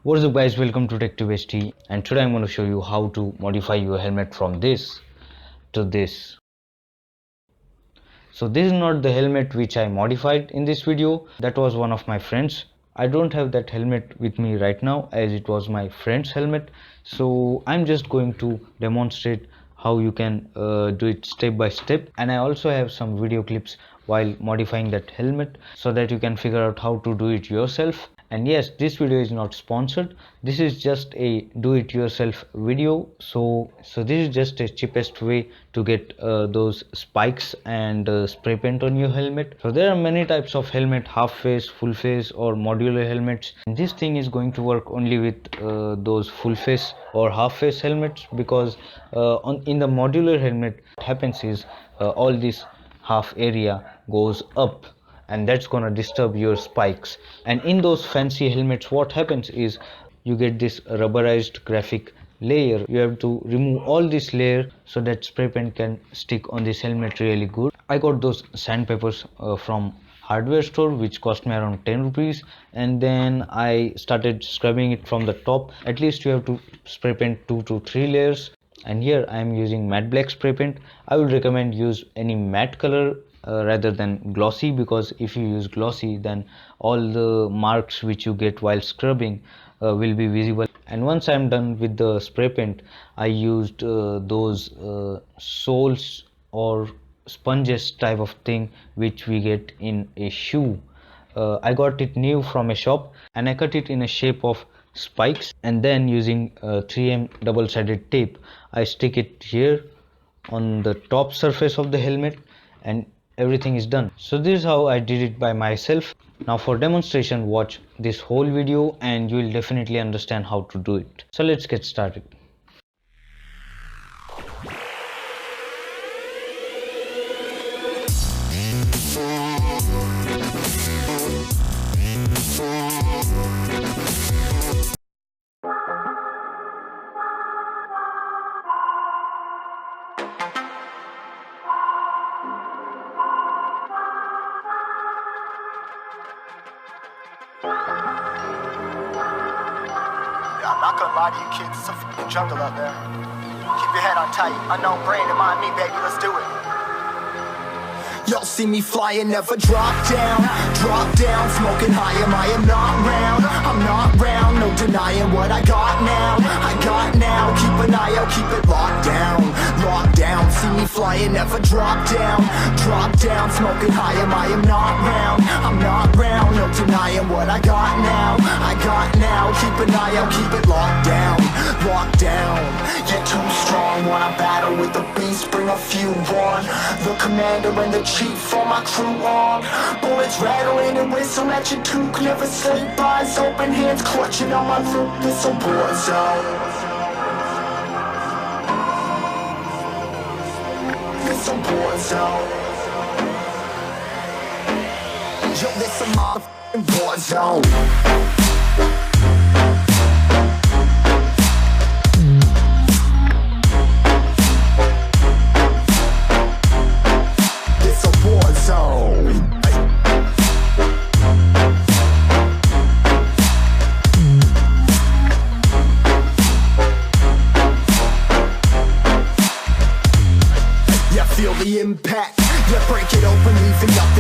What is up guys, welcome to TechTubeHT, and today I'm going to show you how to modify your helmet from this to this. So this is not the helmet which I modified in this video, that was one of my friends. I don't have that helmet with me right now as it was my friend's helmet. So I'm just going to demonstrate how you can do it step by step, and I also have some video clips while modifying that helmet so that you can figure out how to do it yourself. And yes, this video is not sponsored, this is just a do it yourself video. So this is just a cheapest way to get those spikes and spray paint on your helmet. So there are many types of helmet, half face, full face or modular helmets, and this thing is going to work only with those full face or half face helmets, because in the modular helmet what happens is all this half area goes up, and that's gonna disturb your spikes. And in those fancy helmets what happens is you get this rubberized graphic layer. You have to remove all this layer so that spray paint can stick on this helmet really good. I got those sandpapers from hardware store which cost me around 10 rupees, and then I started scrubbing it from the top. At least you have to spray paint 2 to 3 layers, and here I am using matte black spray paint. I would recommend use any matte color rather than glossy, because if you use glossy then all the marks which you get while scrubbing will be visible. And once I'm done with the spray paint, I used those soles or sponges type of thing which we get in a shoe. I got it new from a shop, and I cut it in a shape of spikes, and then using 3M double-sided tape I stick it here on the top surface of the helmet, and everything is done. So this is how I did it by myself. Now for demonstration, watch this whole video and you will definitely understand how to do it. So let's get started. I'm not gonna lie to you kids, it's a f***ing jungle out there. Keep your head on tight, unknown brain and mind me, baby, let's do it. Y'all see me flying, never drop down, smoking high, I am not round, I'm not round, no denying what I got now, keep an eye out, keep it locked down, see me flying, never drop down, smoking high, I am not round, I'm not round, no denying what I got now, keep an eye out, keep it locked down, you're too strong, wanna battle with the beast, bring a few on, the commander and the chief for my crew on, bullets rattling and whistle at your toque, never sleep, eyes open, hands clutching on my loop, this a war zone, this a war zone, yo, this a motherfucking war zone. Feel the impact, yeah, break it open, leaving nothing